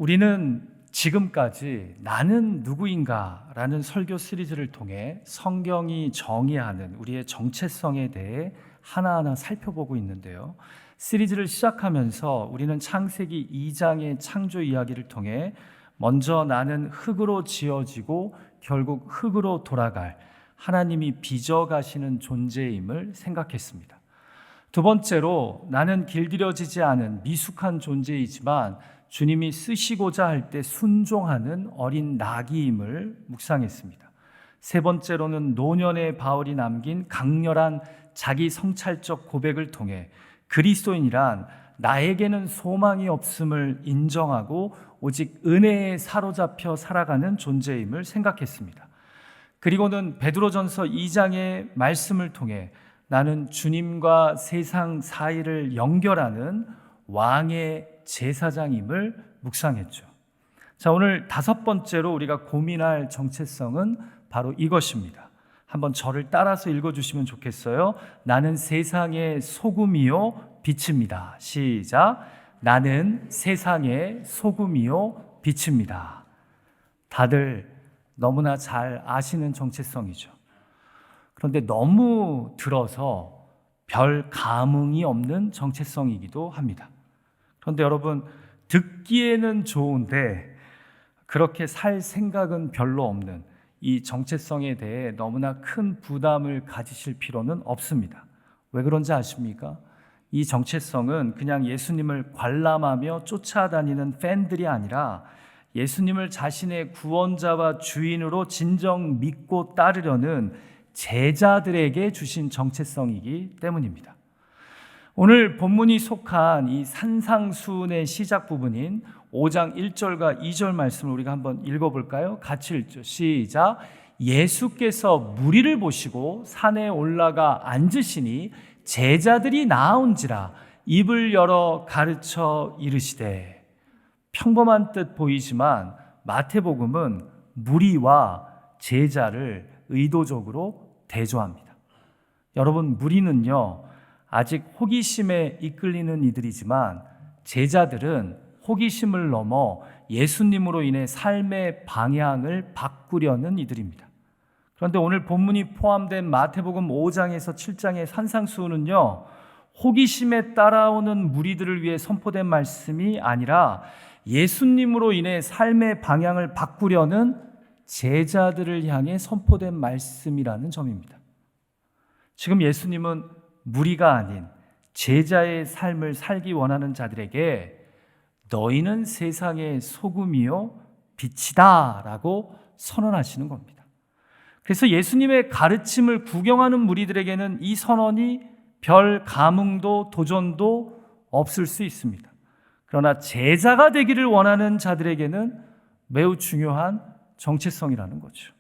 우리는 지금까지 나는 누구인가 라는 설교 시리즈를 통해 성경이 정의하는 우리의 정체성에 대해 하나하나 살펴보고 있는데요. 시리즈를 시작하면서 우리는 창세기 2장의 창조 이야기를 통해 먼저 나는 흙으로 지어지고 결국 흙으로 돌아갈 하나님이 빚어가시는 존재임을 생각했습니다. 두 번째로 나는 길들여지지 않은 미숙한 존재이지만 주님이 쓰시고자 할 때 순종하는 어린 나귀임을 묵상했습니다. 세 번째로는 노년의 바울이 남긴 강렬한 자기 성찰적 고백을 통해 그리스도인이란 나에게는 소망이 없음을 인정하고 오직 은혜에 사로잡혀 살아가는 존재임을 생각했습니다. 그리고는 베드로전서 2장의 말씀을 통해 나는 주님과 세상 사이를 연결하는 왕의 제사장임을 묵상했죠. 자, 오늘 다섯 번째로 우리가 고민할 정체성은 바로 이것입니다. 한번 저를 따라서 읽어주시면 좋겠어요. 나는 세상의 소금이요 빛입니다. 시작. 나는 세상의 소금이요 빛입니다. 다들 너무나 잘 아시는 정체성이죠. 그런데 너무 들어서 별 감흥이 없는 정체성이기도 합니다. 그런데 여러분, 듣기에는 좋은데 그렇게 살 생각은 별로 없는 이 정체성에 대해 너무나 큰 부담을 가지실 필요는 없습니다. 왜 그런지 아십니까? 이 정체성은 그냥 예수님을 관람하며 쫓아다니는 팬들이 아니라 예수님을 자신의 구원자와 주인으로 진정 믿고 따르려는 제자들에게 주신 정체성이기 때문입니다. 오늘 본문이 속한 이 산상수훈의 시작 부분인 5장 1절과 2절 말씀을 우리가 한번 읽어볼까요? 같이 읽죠. 시작. 예수께서 무리를 보시고 산에 올라가 앉으시니 제자들이 나아온지라 입을 열어 가르쳐 이르시되. 평범한 뜻 보이지만 마태복음은 무리와 제자를 의도적으로 대조합니다. 여러분, 무리는요 아직 호기심에 이끌리는 이들이지만 제자들은 호기심을 넘어 예수님으로 인해 삶의 방향을 바꾸려는 이들입니다. 그런데 오늘 본문이 포함된 마태복음 5장에서 7장의 산상수훈은요 호기심에 따라오는 무리들을 위해 선포된 말씀이 아니라 예수님으로 인해 삶의 방향을 바꾸려는 제자들을 향해 선포된 말씀이라는 점입니다. 지금 예수님은 무리가 아닌 제자의 삶을 살기 원하는 자들에게 너희는 세상의 소금이요 빛이다 라고 선언하시는 겁니다. 그래서 예수님의 가르침을 구경하는 무리들에게는 이 선언이 별 감흥도 도전도 없을 수 있습니다. 그러나 제자가 되기를 원하는 자들에게는 매우 중요한 정체성이라는 거죠.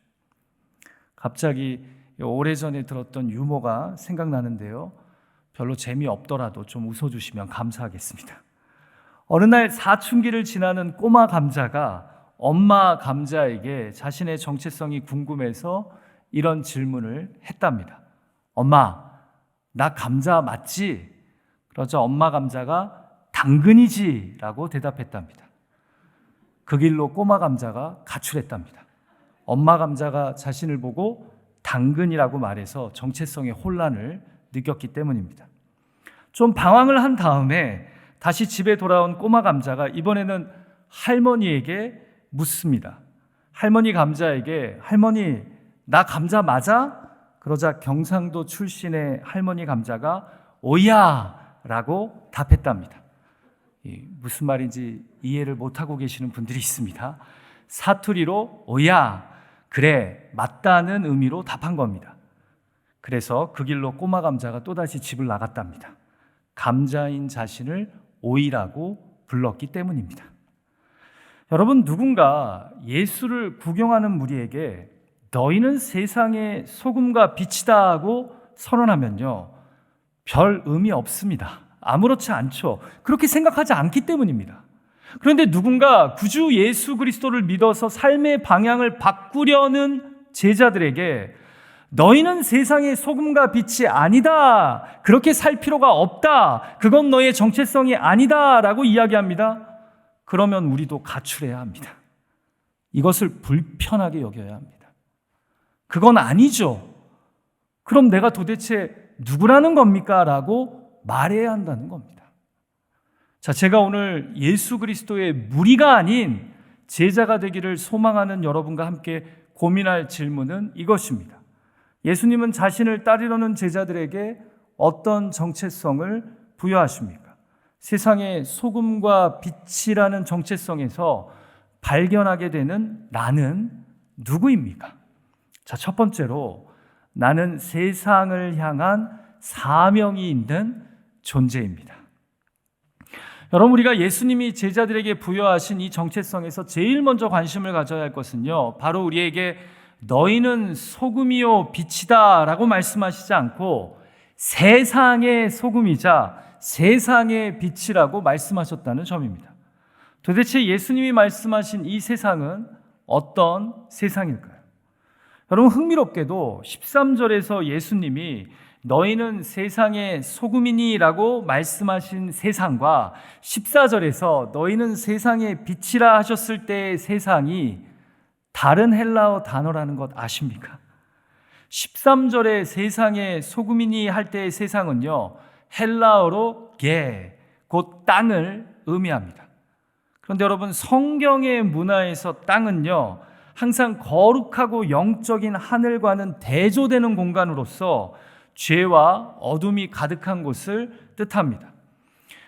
갑자기 오래전에 들었던 유머가 생각나는데요. 별로 재미없더라도 좀 웃어주시면 감사하겠습니다. 어느 날 사춘기를 지나는 꼬마 감자가 엄마 감자에게 자신의 정체성이 궁금해서 이런 질문을 했답니다. 엄마, 나 감자 맞지? 그러자 엄마 감자가 당근이지 라고 대답했답니다. 그 길로 꼬마 감자가 가출했답니다. 엄마 감자가 자신을 보고 당근이라고 말해서 정체성의 혼란을 느꼈기 때문입니다. 좀 방황을 한 다음에 다시 집에 돌아온 꼬마 감자가 이번에는 할머니에게 묻습니다. 할머니 감자에게 할머니, 나 감자 맞아? 그러자 경상도 출신의 할머니 감자가 오야 라고 답했답니다. 무슨 말인지 이해를 못하고 계시는 분들이 있습니다. 사투리로 오야, 그래, 맞다는 의미로 답한 겁니다. 그래서 그 길로 꼬마 감자가 또다시 집을 나갔답니다. 감자인 자신을 오이라고 불렀기 때문입니다. 여러분, 누군가 예수를 구경하는 무리에게 너희는 세상의 소금과 빛이다 하고 선언하면요 별 의미 없습니다. 아무렇지 않죠. 그렇게 생각하지 않기 때문입니다. 그런데 누군가 구주 예수 그리스도를 믿어서 삶의 방향을 바꾸려는 제자들에게 너희는 세상의 소금과 빛이 아니다. 그렇게 살 필요가 없다. 그건 너의 정체성이 아니다. 라고 이야기합니다. 그러면 우리도 가출해야 합니다. 이것을 불편하게 여겨야 합니다. 그건 아니죠. 그럼 내가 도대체 누구라는 겁니까? 라고 말해야 한다는 겁니다. 자, 제가 오늘 예수 그리스도의 무리가 아닌 제자가 되기를 소망하는 여러분과 함께 고민할 질문은 이것입니다. 예수님은 자신을 따르려는 제자들에게 어떤 정체성을 부여하십니까? 세상의 소금과 빛이라는 정체성에서 발견하게 되는 나는 누구입니까? 자, 첫 번째로 나는 세상을 향한 사명이 있는 존재입니다. 여러분, 우리가 예수님이 제자들에게 부여하신 이 정체성에서 제일 먼저 관심을 가져야 할 것은요, 바로 우리에게 너희는 소금이요 빛이다 라고 말씀하시지 않고 세상의 소금이자 세상의 빛이라고 말씀하셨다는 점입니다. 도대체 예수님이 말씀하신 이 세상은 어떤 세상일까요? 여러분, 흥미롭게도 13절에서 예수님이 너희는 세상의 소금이니 라고 말씀하신 세상과 14절에서 너희는 세상의 빛이라 하셨을 때의 세상이 다른 헬라어 단어라는 것 아십니까? 13절에 세상의 소금이니 할 때의 세상은요, 헬라어로 게, 곧 땅을 의미합니다. 그런데 여러분, 성경의 문화에서 땅은요, 항상 거룩하고 영적인 하늘과는 대조되는 공간으로서 죄와 어둠이 가득한 곳을 뜻합니다.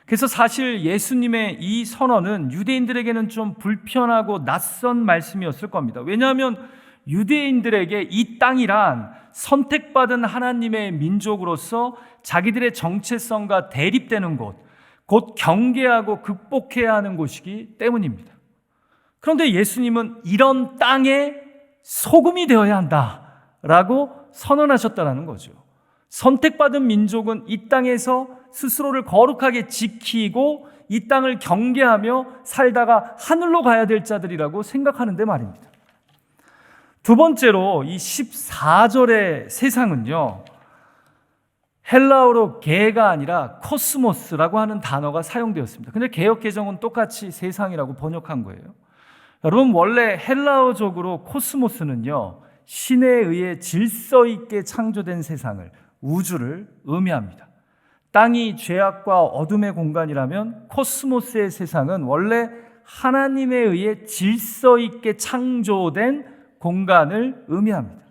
그래서 사실 예수님의 이 선언은 유대인들에게는 좀 불편하고 낯선 말씀이었을 겁니다. 왜냐하면 유대인들에게 이 땅이란 선택받은 하나님의 민족으로서 자기들의 정체성과 대립되는 곳, 곧 경계하고 극복해야 하는 곳이기 때문입니다. 그런데 예수님은 이런 땅의 소금이 되어야 한다라고 선언하셨다는 거죠. 선택받은 민족은 이 땅에서 스스로를 거룩하게 지키고 이 땅을 경계하며 살다가 하늘로 가야 될 자들이라고 생각하는데 말입니다. 두 번째로 이 14절의 세상은요, 헬라어로 게가 아니라 코스모스라고 하는 단어가 사용되었습니다. 근데 개역개정은 똑같이 세상이라고 번역한 거예요. 여러분, 원래 헬라어적으로 코스모스는요, 신에 의해 질서 있게 창조된 세상을, 우주를 의미합니다. 땅이 죄악과 어둠의 공간이라면 코스모스의 세상은 원래 하나님에 의해 질서 있게 창조된 공간을 의미합니다.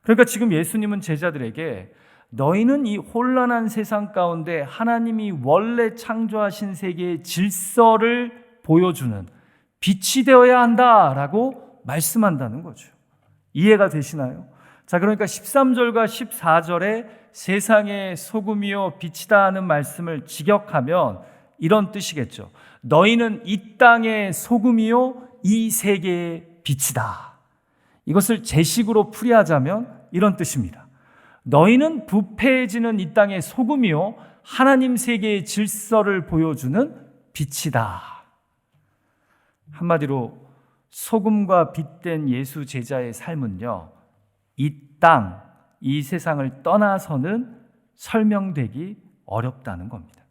그러니까 지금 예수님은 제자들에게 너희는 이 혼란한 세상 가운데 하나님이 원래 창조하신 세계의 질서를 보여주는 빛이 되어야 한다라고 말씀한다는 거죠. 이해가 되시나요? 자, 그러니까 13절과 14절에 세상의 소금이요 빛이다 하는 말씀을 직역하면 이런 뜻이겠죠. 너희는 이 땅의 소금이요 이 세계의 빛이다. 이것을 제식으로 풀이하자면 이런 뜻입니다. 너희는 부패해지는 이 땅의 소금이요 하나님 세계의 질서를 보여주는 빛이다. 한마디로 소금과 빛된 예수 제자의 삶은요, 이 땅, 이 세상을 떠나서는 설명되기 어렵다는 겁니다.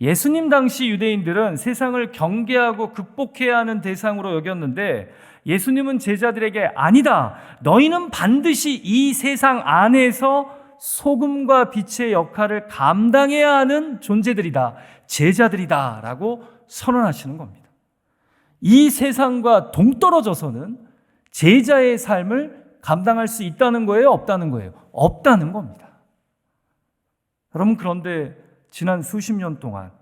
예수님 당시 유대인들은 세상을 경계하고 극복해야 하는 대상으로 여겼는데 예수님은 제자들에게 아니다. 너희는 반드시 이 세상 안에서 소금과 빛의 역할을 감당해야 하는 존재들이다. 제자들이다. 라고 선언하시는 겁니다. 이 세상과 동떨어져서는 제자의 삶을 감당할 수 있다는 거예요? 없다는 거예요? 없다는 겁니다. 여러분, 그런데 지난 수십 년 동안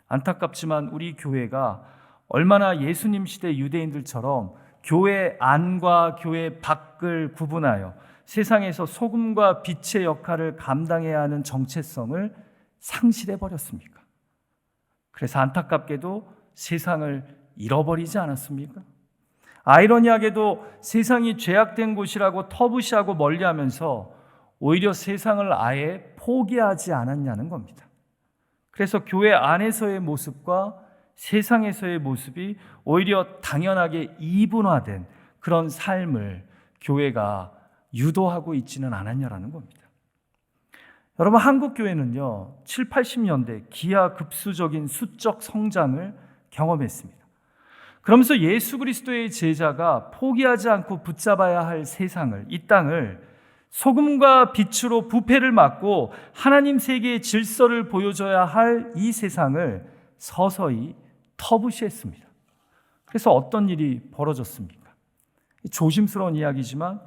안타깝지만 우리 교회가 얼마나 예수님 시대 유대인들처럼 교회 안과 교회 밖을 구분하여 세상에서 소금과 빛의 역할을 감당해야 하는 정체성을 상실해 버렸습니까? 그래서 안타깝게도 세상을 잃어버리지 않았습니까? 아이러니하게도 세상이 죄악된 곳이라고 터부시하고 멀리하면서 오히려 세상을 아예 포기하지 않았냐는 겁니다. 그래서 교회 안에서의 모습과 세상에서의 모습이 오히려 당연하게 이분화된 그런 삶을 교회가 유도하고 있지는 않았냐라는 겁니다. 여러분, 한국 교회는요 7, 80년대 기하급수적인 수적 성장을 경험했습니다. 그러면서 예수 그리스도의 제자가 포기하지 않고 붙잡아야 할 세상을, 이 땅을 소금과 빛으로 부패를 막고 하나님 세계의 질서를 보여줘야 할 이 세상을 서서히 터부시했습니다. 그래서 어떤 일이 벌어졌습니까? 조심스러운 이야기지만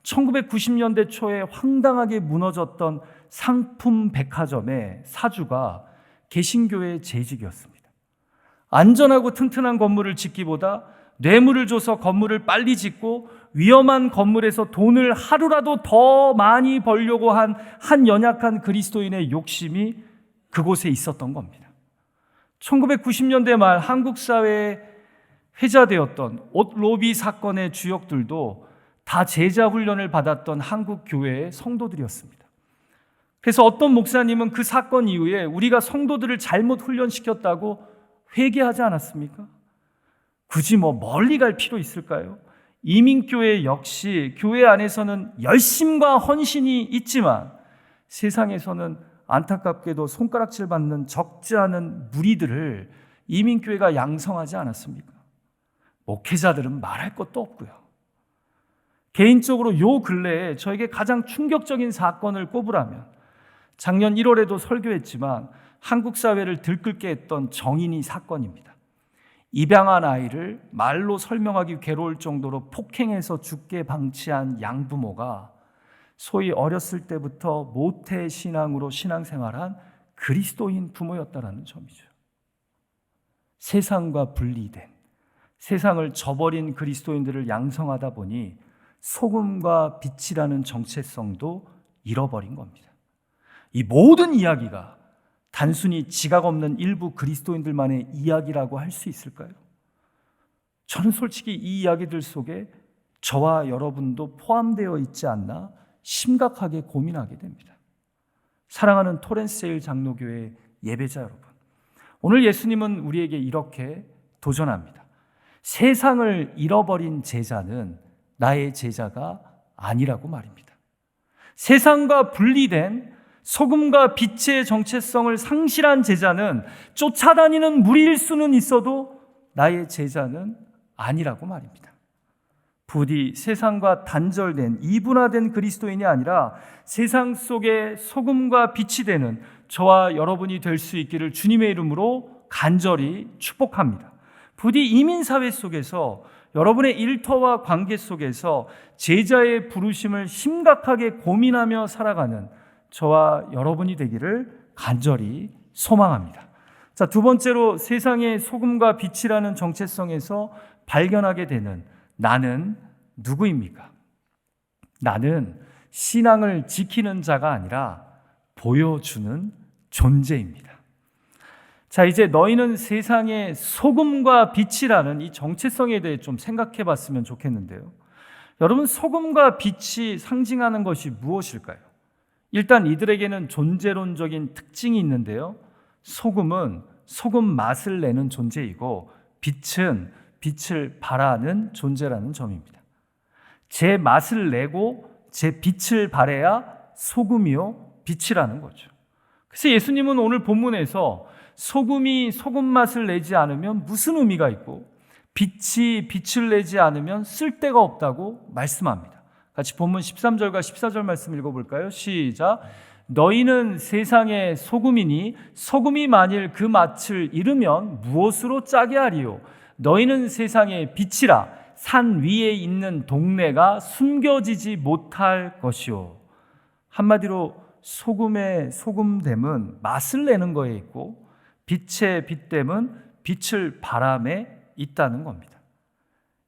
1990년대 초에 황당하게 무너졌던 상품 백화점의 사주가 개신교의 재직이었습니다. 안전하고 튼튼한 건물을 짓기보다 뇌물을 줘서 건물을 빨리 짓고 위험한 건물에서 돈을 하루라도 더 많이 벌려고 한 연약한 그리스도인의 욕심이 그곳에 있었던 겁니다. 1990년대 말 한국 사회에 회자되었던 옷 로비 사건의 주역들도 다 제자 훈련을 받았던 한국 교회의 성도들이었습니다. 그래서 어떤 목사님은 그 사건 이후에 우리가 성도들을 잘못 훈련시켰다고 회개하지 않았습니까? 굳이 멀리 갈 필요 있을까요? 이민교회 역시 교회 안에서는 열심과 헌신이 있지만 세상에서는 안타깝게도 손가락질 받는 적지 않은 무리들을 이민교회가 양성하지 않았습니까? 목회자들은 말할 것도 없고요. 개인적으로 요 근래에 저에게 가장 충격적인 사건을 꼽으라면 작년 1월에도 설교했지만 한국 사회를 들끓게 했던 정인이 사건입니다. 입양한 아이를 말로 설명하기 괴로울 정도로 폭행해서 죽게 방치한 양부모가 소위 어렸을 때부터 모태 신앙으로 신앙생활한 그리스도인 부모였다라는 점이죠. 세상과 분리된, 세상을 저버린 그리스도인들을 양성하다 보니 소금과 빛이라는 정체성도 잃어버린 겁니다. 이 모든 이야기가 단순히 지각 없는 일부 그리스도인들만의 이야기라고 할 수 있을까요? 저는 솔직히 이 이야기들 속에 저와 여러분도 포함되어 있지 않나 심각하게 고민하게 됩니다. 사랑하는 토렌스제일 장로교회 예배자 여러분, 오늘 예수님은 우리에게 이렇게 도전합니다. 세상을 잃어버린 제자는 나의 제자가 아니라고 말입니다. 세상과 분리된 소금과 빛의 정체성을 상실한 제자는 쫓아다니는 무리일 수는 있어도 나의 제자는 아니라고 말입니다. 부디 세상과 단절된 이분화된 그리스도인이 아니라 세상 속에 소금과 빛이 되는 저와 여러분이 될 수 있기를 주님의 이름으로 간절히 축복합니다. 부디 이민사회 속에서 여러분의 일터와 관계 속에서 제자의 부르심을 심각하게 고민하며 살아가는 저와 여러분이 되기를 간절히 소망합니다. 자, 두 번째로 세상의 소금과 빛이라는 정체성에서 발견하게 되는 나는 누구입니까? 나는 신앙을 지키는 자가 아니라 보여주는 존재입니다. 자, 이제 너희는 세상의 소금과 빛이라는 이 정체성에 대해 좀 생각해 봤으면 좋겠는데요. 여러분, 소금과 빛이 상징하는 것이 무엇일까요? 일단 이들에게는 존재론적인 특징이 있는데요. 소금은 소금 맛을 내는 존재이고 빛은 빛을 발하는 존재라는 점입니다. 제 맛을 내고 제 빛을 발해야 소금이요 빛이라는 거죠. 그래서 예수님은 오늘 본문에서 소금이 소금 맛을 내지 않으면 무슨 의미가 있고 빛이 빛을 내지 않으면 쓸데가 없다고 말씀합니다. 같이 본문 13절과 14절 말씀 읽어볼까요? 시작. 너희는 세상의 소금이니 소금이 만일 그 맛을 잃으면 무엇으로 짜게 하리요? 너희는 세상의 빛이라 산 위에 있는 동네가 숨겨지지 못할 것이요. 한마디로 소금의 소금됨은 맛을 내는 거에 있고 빛의 빛됨은 빛을 발함에 있다는 겁니다.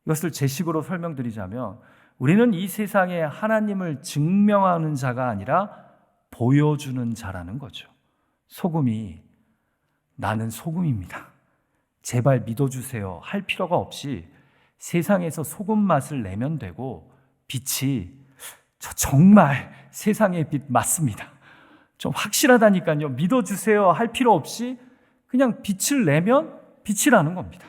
이것을 제식으로 설명드리자면 우리는 이 세상에 하나님을 증명하는 자가 아니라 보여주는 자라는 거죠. 소금이 나는 소금입니다. 제발 믿어주세요 할 필요가 없이 세상에서 소금 맛을 내면 되고 빛이 저 정말 세상의 빛 맞습니다. 좀 확실하다니까요. 믿어주세요 할 필요 없이 그냥 빛을 내면 빛이라는 겁니다.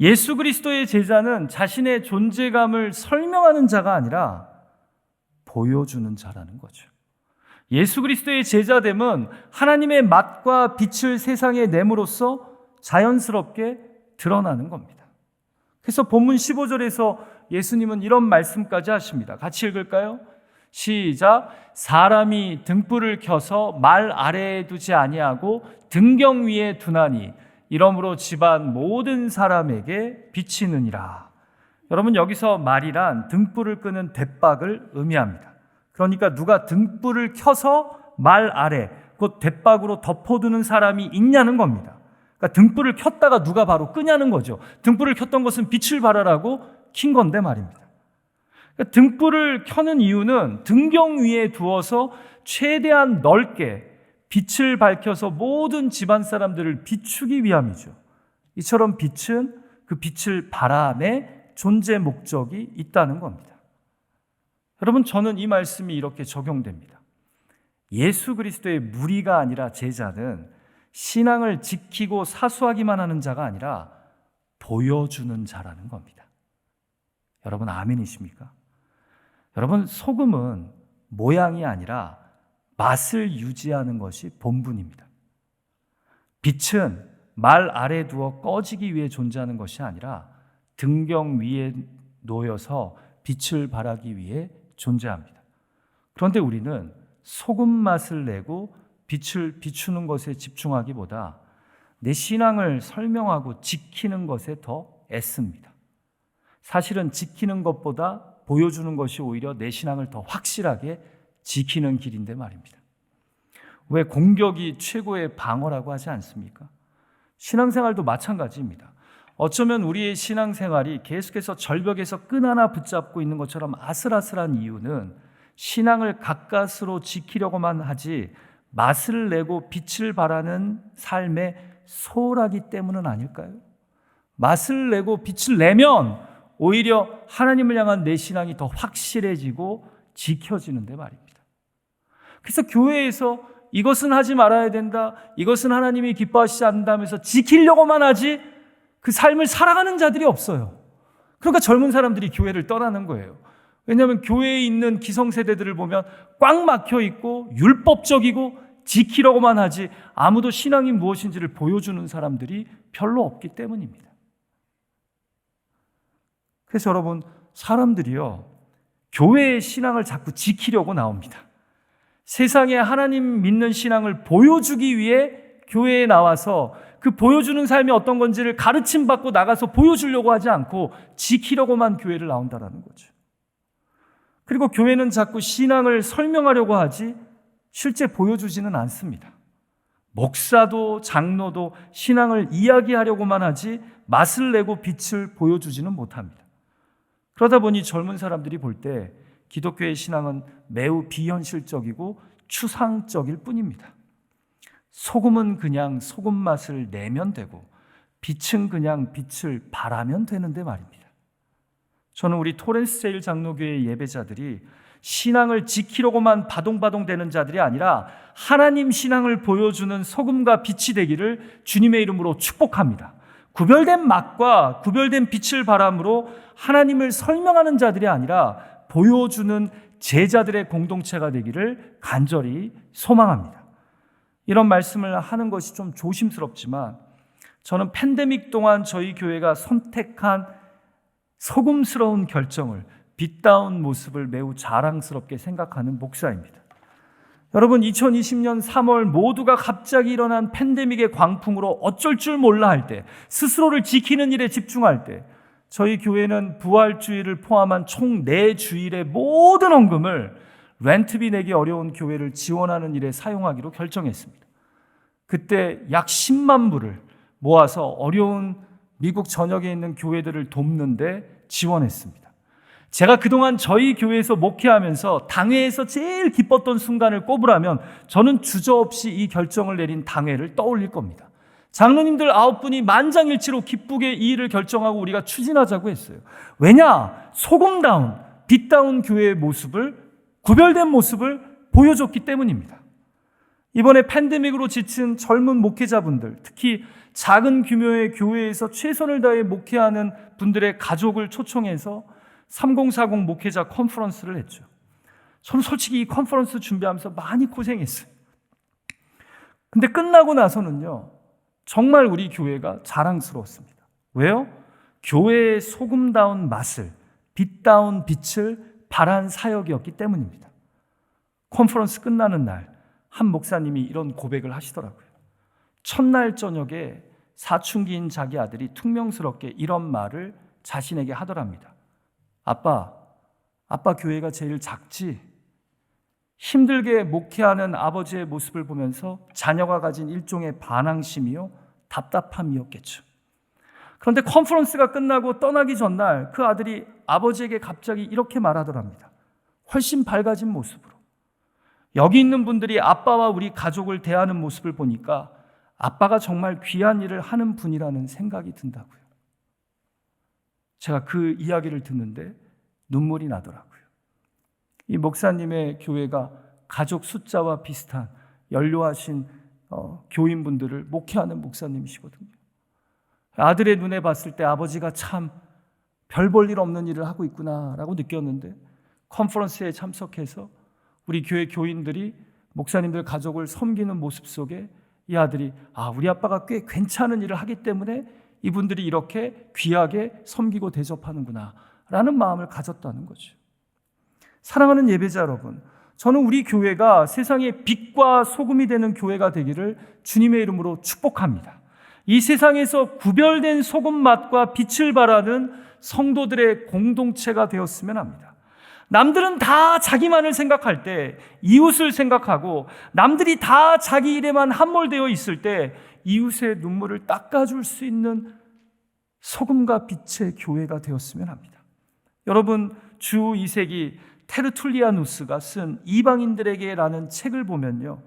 예수 그리스도의 제자는 자신의 존재감을 설명하는 자가 아니라 보여주는 자라는 거죠. 예수 그리스도의 제자됨은 하나님의 맛과 빛을 세상에 내므로써 자연스럽게 드러나는 겁니다. 그래서 본문 15절에서 예수님은 이런 말씀까지 하십니다. 같이 읽을까요? 시작. 사람이 등불을 켜서 말 아래에 두지 아니하고 등경 위에 두나니 이러므로 집안 모든 사람에게 비치느니라. 여러분, 여기서 말이란 등불을 끄는 대박을 의미합니다. 그러니까 누가 등불을 켜서 말 아래, 곧 대박으로 덮어두는 사람이 있냐는 겁니다. 그러니까 등불을 켰다가 누가 바로 끄냐는 거죠. 등불을 켰던 것은 빛을 발하라고 킨 건데 말입니다. 그러니까 등불을 켜는 이유는 등경 위에 두어서 최대한 넓게 빛을 밝혀서 모든 집안 사람들을 비추기 위함이죠. 이처럼 빛은 그 빛을 발함에 존재 목적이 있다는 겁니다. 여러분, 저는 이 말씀이 이렇게 적용됩니다. 예수 그리스도의 무리가 아니라 제자는 신앙을 지키고 사수하기만 하는 자가 아니라 보여주는 자라는 겁니다. 여러분, 아멘이십니까? 여러분, 소금은 모양이 아니라 맛을 유지하는 것이 본분입니다. 빛은 말 아래 두어 꺼지기 위해 존재하는 것이 아니라 등경 위에 놓여서 빛을 발하기 위해 존재합니다. 그런데 우리는 소금 맛을 내고 빛을 비추는 것에 집중하기보다 내 신앙을 설명하고 지키는 것에 더 애씁니다. 사실은 지키는 것보다 보여주는 것이 오히려 내 신앙을 더 확실하게 지키는 길인데 말입니다. 왜 공격이 최고의 방어라고 하지 않습니까? 신앙생활도 마찬가지입니다. 어쩌면 우리의 신앙생활이 계속해서 절벽에서 끈 하나 붙잡고 있는 것처럼 아슬아슬한 이유는 신앙을 가까스로 지키려고만 하지 맛을 내고 빛을 발하는 삶에 소홀하기 때문은 아닐까요? 맛을 내고 빛을 내면 오히려 하나님을 향한 내 신앙이 더 확실해지고 지켜지는데 말입니다. 그래서 교회에서 이것은 하지 말아야 된다, 이것은 하나님이 기뻐하시지 않는다면서 지키려고만 하지 그 삶을 살아가는 자들이 없어요. 그러니까 젊은 사람들이 교회를 떠나는 거예요. 왜냐하면 교회에 있는 기성세대들을 보면 꽉 막혀 있고 율법적이고 지키려고만 하지 아무도 신앙이 무엇인지를 보여주는 사람들이 별로 없기 때문입니다. 그래서 여러분, 사람들이요, 교회의 신앙을 자꾸 지키려고 나옵니다. 세상에 하나님 믿는 신앙을 보여주기 위해 교회에 나와서 그 보여주는 삶이 어떤 건지를 가르침 받고 나가서 보여주려고 하지 않고 지키려고만 교회를 나온다는 거죠. 그리고 교회는 자꾸 신앙을 설명하려고 하지 실제 보여주지는 않습니다. 목사도 장로도 신앙을 이야기하려고만 하지 맛을 내고 빛을 보여주지는 못합니다. 그러다 보니 젊은 사람들이 볼 때 기독교의 신앙은 매우 비현실적이고 추상적일 뿐입니다. 소금은 그냥 소금 맛을 내면 되고 빛은 그냥 빛을 발하면 되는데 말입니다. 저는 우리 토렌스 제일 장로교회 예배자들이 신앙을 지키려고만 바동바동대는 자들이 아니라 하나님 신앙을 보여주는 소금과 빛이 되기를 주님의 이름으로 축복합니다. 구별된 맛과 구별된 빛을 발함으로 하나님을 설명하는 자들이 아니라 보여주는 제자들의 공동체가 되기를 간절히 소망합니다. 이런 말씀을 하는 것이 좀 조심스럽지만 저는 팬데믹 동안 저희 교회가 선택한 소금스러운 결정을, 빛다운 모습을 매우 자랑스럽게 생각하는 목사입니다. 여러분, 2020년 3월 모두가 갑자기 일어난 팬데믹의 광풍으로 어쩔 줄 몰라 할 때, 스스로를 지키는 일에 집중할 때 저희 교회는 부활주일을 포함한 총 4주일의 모든 헌금을 렌트비 내기 어려운 교회를 지원하는 일에 사용하기로 결정했습니다. 그때 약 10만 불을 모아서 어려운 미국 전역에 있는 교회들을 돕는데 지원했습니다. 제가 그동안 저희 교회에서 목회하면서 당회에서 제일 기뻤던 순간을 꼽으라면 저는 주저없이 이 결정을 내린 당회를 떠올릴 겁니다. 장로님들 9분이 만장일치로 기쁘게 이 일을 결정하고 우리가 추진하자고 했어요. 왜냐? 소금다운, 빛다운 교회의 모습을, 구별된 모습을 보여줬기 때문입니다. 이번에 팬데믹으로 지친 젊은 목회자분들, 특히 작은 규모의 교회에서 최선을 다해 목회하는 분들의 가족을 초청해서 3040 목회자 컨퍼런스를 했죠. 저는 솔직히 이 컨퍼런스 준비하면서 많이 고생했어요. 근데 끝나고 나서는요, 정말 우리 교회가 자랑스러웠습니다. 왜요? 교회의 소금다운 맛을, 빛다운 빛을 발한 사역이었기 때문입니다. 컨퍼런스 끝나는 날 한 목사님이 이런 고백을 하시더라고요. 첫날 저녁에 사춘기인 자기 아들이 퉁명스럽게 이런 말을 자신에게 하더랍니다. 아빠 교회가 제일 작지? 힘들게 목회하는 아버지의 모습을 보면서 자녀가 가진 일종의 반항심이요, 답답함이었겠죠. 그런데 컨퍼런스가 끝나고 떠나기 전날 그 아들이 아버지에게 갑자기 이렇게 말하더랍니다. 훨씬 밝아진 모습으로. 여기 있는 분들이 아빠와 우리 가족을 대하는 모습을 보니까 아빠가 정말 귀한 일을 하는 분이라는 생각이 든다고요. 제가 그 이야기를 듣는데 눈물이 나더라고요. 이 목사님의 교회가 가족 숫자와 비슷한 연로하신 교인분들을 목회하는 목사님이시거든요. 아들의 눈에 봤을 때 아버지가 참 별 볼 일 없는 일을 하고 있구나라고 느꼈는데, 컨퍼런스에 참석해서 우리 교회 교인들이 목사님들 가족을 섬기는 모습 속에 이 아들이 우리 아빠가 꽤 괜찮은 일을 하기 때문에 이분들이 이렇게 귀하게 섬기고 대접하는구나 라는 마음을 가졌다는 거죠. 사랑하는 예배자 여러분, 저는 우리 교회가 세상의 빛과 소금이 되는 교회가 되기를 주님의 이름으로 축복합니다. 이 세상에서 구별된 소금 맛과 빛을 발하는 성도들의 공동체가 되었으면 합니다. 남들은 다 자기만을 생각할 때 이웃을 생각하고, 남들이 다 자기 일에만 함몰되어 있을 때 이웃의 눈물을 닦아줄 수 있는 소금과 빛의 교회가 되었으면 합니다. 여러분, 주 2세기 테르툴리아누스가 쓴 이방인들에게라는 책을 보면요,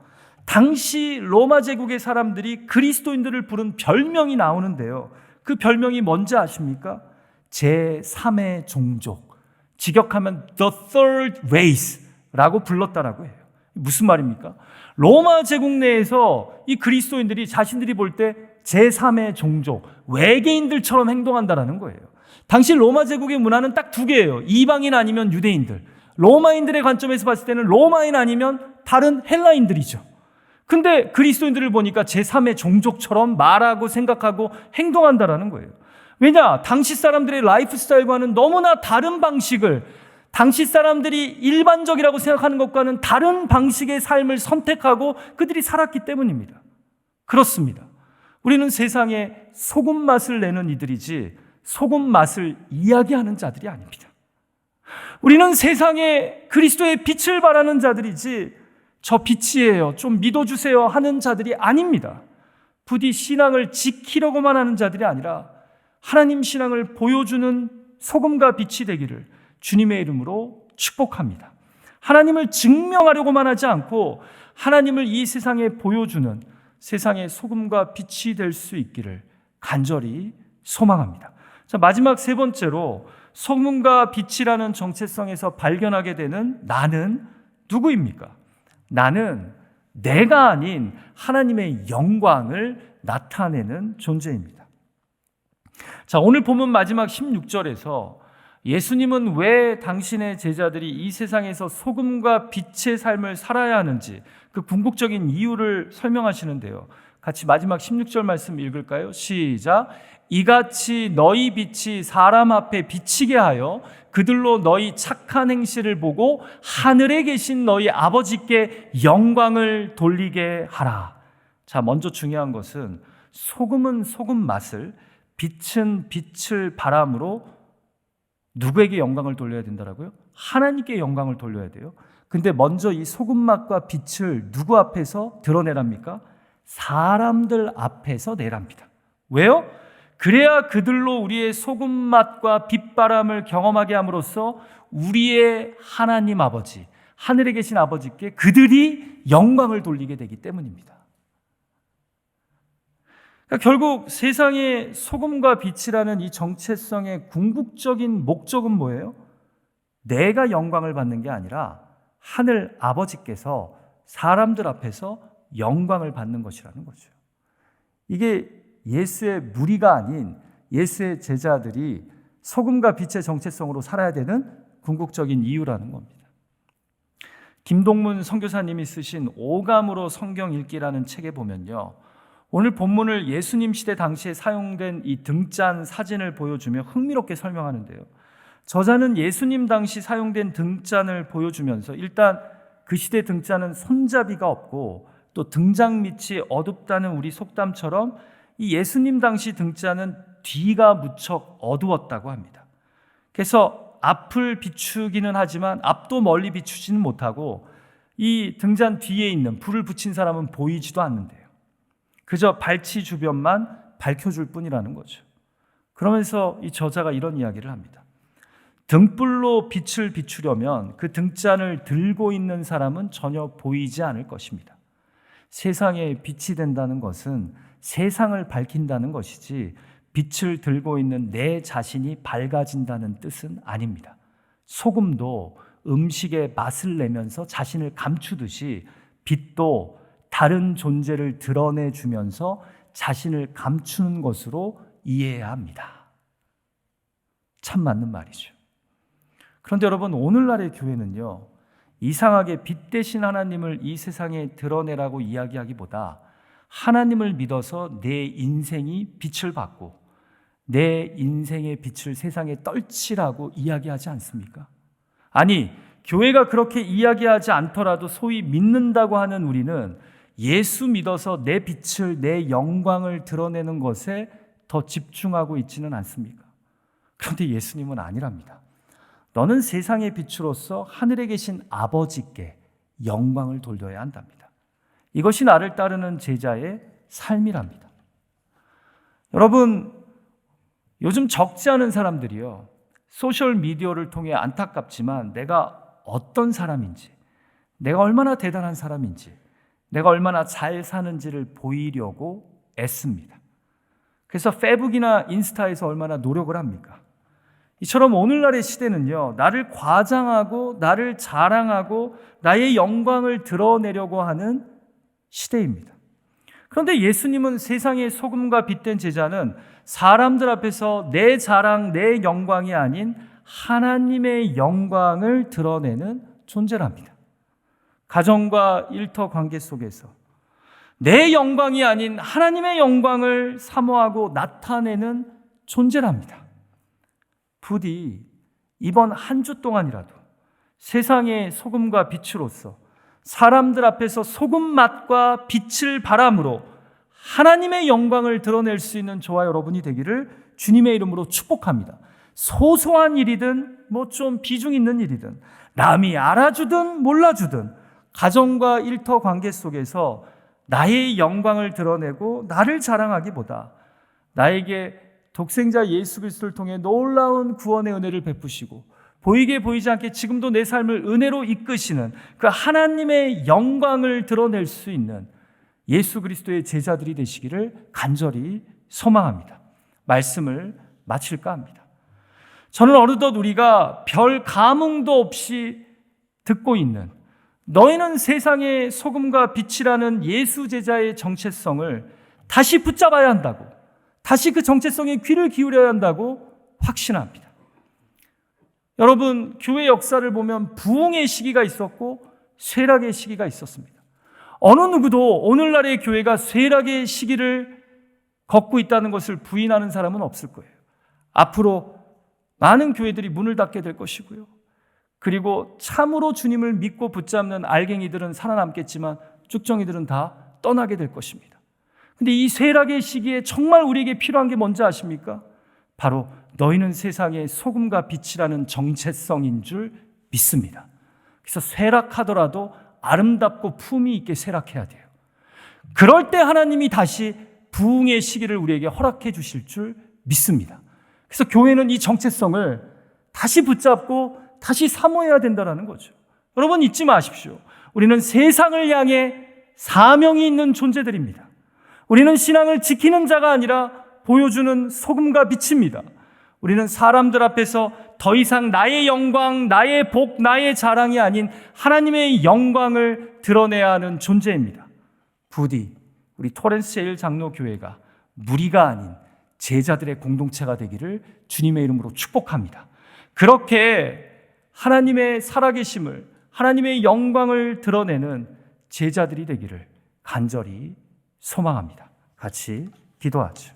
당시 로마 제국의 사람들이 그리스도인들을 부른 별명이 나오는데요, 그 별명이 뭔지 아십니까? 제3의 종족, 직역하면 The Third Race라고 불렀다라고 해요. 무슨 말입니까? 로마 제국 내에서 이 그리스도인들이 자신들이 볼 때 제3의 종족, 외계인들처럼 행동한다라는 거예요. 당시 로마 제국의 문화는 딱 두 개예요. 이방인 아니면 유대인들. 로마인들의 관점에서 봤을 때는 로마인 아니면 다른 헬라인들이죠. 근데 그리스도인들을 보니까 제3의 종족처럼 말하고 생각하고 행동한다라는 거예요. 왜냐? 당시 사람들의 라이프 스타일과는 너무나 다른 방식을, 당시 사람들이 일반적이라고 생각하는 것과는 다른 방식의 삶을 선택하고 그들이 살았기 때문입니다. 그렇습니다. 우리는 세상에 소금 맛을 내는 이들이지 소금 맛을 이야기하는 자들이 아닙니다. 우리는 세상에 그리스도의 빛을 발하는 자들이지 저 빛이에요, 좀 믿어주세요 하는 자들이 아닙니다. 부디 신앙을 지키려고만 하는 자들이 아니라 하나님 신앙을 보여주는 소금과 빛이 되기를 주님의 이름으로 축복합니다. 하나님을 증명하려고만 하지 않고 하나님을 이 세상에 보여주는 세상의 소금과 빛이 될 수 있기를 간절히 소망합니다. 자, 마지막 세 번째로 소금과 빛이라는 정체성에서 발견하게 되는 나는 누구입니까? 나는 내가 아닌 하나님의 영광을 나타내는 존재입니다. 자, 오늘 본문 마지막 16절에서 예수님은 왜 당신의 제자들이 이 세상에서 소금과 빛의 삶을 살아야 하는지 그 궁극적인 이유를 설명하시는데요. 같이 마지막 16절 말씀 읽을까요? 시작. 이같이 너희 빛이 사람 앞에 비치게 하여 그들로 너희 착한 행실을 보고 하늘에 계신 너희 아버지께 영광을 돌리게 하라. 자, 먼저 중요한 것은 소금은 소금 맛을, 빛은 빛을 바람으로 누구에게 영광을 돌려야 된다라고요? 하나님께 영광을 돌려야 돼요. 근데 먼저 이 소금 맛과 빛을 누구 앞에서 드러내랍니까? 사람들 앞에서 내랍니다. 왜요? 그래야 그들로 우리의 소금 맛과 빛바람을 경험하게 함으로써 우리의 하나님 아버지, 하늘에 계신 아버지께 그들이 영광을 돌리게 되기 때문입니다. 그러니까 결국 세상의 소금과 빛이라는 이 정체성의 궁극적인 목적은 뭐예요? 내가 영광을 받는 게 아니라 하늘 아버지께서 사람들 앞에서 영광을 받는 것이라는 거죠. 이게 예수의 무리가 아닌 예수의 제자들이 소금과 빛의 정체성으로 살아야 되는 궁극적인 이유라는 겁니다. 김동문 선교사님이 쓰신 오감으로 성경 읽기라는 책에 보면요, 오늘 본문을 예수님 시대 당시에 사용된 이 등잔 사진을 보여주며 흥미롭게 설명하는데요. 저자는 예수님 당시 사용된 등잔을 보여주면서 일단 그 시대 등잔은 손잡이가 없고 또 등장 밑이 어둡다는 우리 속담처럼 이 예수님 당시 등잔은 뒤가 무척 어두웠다고 합니다. 그래서 앞을 비추기는 하지만 앞도 멀리 비추지는 못하고 이 등잔 뒤에 있는 불을 붙인 사람은 보이지도 않는데요. 그저 발치 주변만 밝혀줄 뿐이라는 거죠. 그러면서 이 저자가 이런 이야기를 합니다. 등불로 빛을 비추려면 그 등잔을 들고 있는 사람은 전혀 보이지 않을 것입니다. 세상에 빛이 된다는 것은 세상을 밝힌다는 것이지 빛을 들고 있는 내 자신이 밝아진다는 뜻은 아닙니다. 소금도 음식에 맛을 내면서 자신을 감추듯이 빛도 다른 존재를 드러내주면서 자신을 감추는 것으로 이해해야 합니다. 참 맞는 말이죠. 그런데 여러분, 오늘날의 교회는요, 이상하게 빛 대신 하나님을 이 세상에 드러내라고 이야기하기보다 하나님을 믿어서 내 인생이 빛을 받고 내 인생의 빛을 세상에 떨치라고 이야기하지 않습니까? 아니, 교회가 그렇게 이야기하지 않더라도 소위 믿는다고 하는 우리는 예수 믿어서 내 빛을, 내 영광을 드러내는 것에 더 집중하고 있지는 않습니까? 그런데 예수님은 아니랍니다. 너는 세상의 빛으로서 하늘에 계신 아버지께 영광을 돌려야 한답니다. 이것이 나를 따르는 제자의 삶이랍니다. 여러분, 요즘 적지 않은 사람들이요, 소셜미디어를 통해 안타깝지만 내가 어떤 사람인지, 내가 얼마나 대단한 사람인지, 내가 얼마나 잘 사는지를 보이려고 애씁니다. 그래서 페북이나 인스타에서 얼마나 노력을 합니까? 이처럼 오늘날의 시대는요, 나를 과장하고 나를 자랑하고 나의 영광을 드러내려고 하는 시대입니다. 그런데 예수님은 세상의 소금과 빛된 제자는 사람들 앞에서 내 자랑, 내 영광이 아닌 하나님의 영광을 드러내는 존재랍니다. 가정과 일터 관계 속에서 내 영광이 아닌 하나님의 영광을 사모하고 나타내는 존재랍니다. 부디 이번 한 주 동안이라도 세상의 소금과 빛으로서 사람들 앞에서 소금 맛과 빛을 바람으로 하나님의 영광을 드러낼 수 있는 저와 여러분이 되기를 주님의 이름으로 축복합니다. 소소한 일이든 뭐 좀 비중 있는 일이든 남이 알아주든 몰라주든 가정과 일터 관계 속에서 나의 영광을 드러내고 나를 자랑하기보다 나에게 독생자 예수 그리스도를 통해 놀라운 구원의 은혜를 베푸시고 보이게 보이지 않게 지금도 내 삶을 은혜로 이끄시는 그 하나님의 영광을 드러낼 수 있는 예수 그리스도의 제자들이 되시기를 간절히 소망합니다. 말씀을 마칠까 합니다. 저는 어느덧 우리가 별 감흥도 없이 듣고 있는 너희는 세상의 소금과 빛이라는 예수 제자의 정체성을 다시 붙잡아야 한다고, 다시 그 정체성에 귀를 기울여야 한다고 확신합니다. 여러분, 교회 역사를 보면 부흥의 시기가 있었고 쇠락의 시기가 있었습니다. 어느 누구도 오늘날의 교회가 쇠락의 시기를 걷고 있다는 것을 부인하는 사람은 없을 거예요. 앞으로 많은 교회들이 문을 닫게 될 것이고요. 그리고 참으로 주님을 믿고 붙잡는 알갱이들은 살아남겠지만 쭉정이들은 다 떠나게 될 것입니다. 근데 이 쇠락의 시기에 정말 우리에게 필요한 게 뭔지 아십니까? 바로 너희는 세상의 소금과 빛이라는 정체성인 줄 믿습니다. 그래서 쇠락하더라도 아름답고 품위 있게 쇠락해야 돼요. 그럴 때 하나님이 다시 부흥의 시기를 우리에게 허락해 주실 줄 믿습니다. 그래서 교회는 이 정체성을 다시 붙잡고 다시 사모해야 된다는 거죠. 여러분, 잊지 마십시오. 우리는 세상을 향해 사명이 있는 존재들입니다. 우리는 신앙을 지키는 자가 아니라 보여주는 소금과 빛입니다. 우리는 사람들 앞에서 더 이상 나의 영광, 나의 복, 나의 자랑이 아닌 하나님의 영광을 드러내야 하는 존재입니다. 부디 우리 토렌스 제일 장로교회가 무리가 아닌 제자들의 공동체가 되기를 주님의 이름으로 축복합니다. 그렇게 하나님의 살아계심을, 하나님의 영광을 드러내는 제자들이 되기를 간절히 소망합니다. 같이 기도하죠.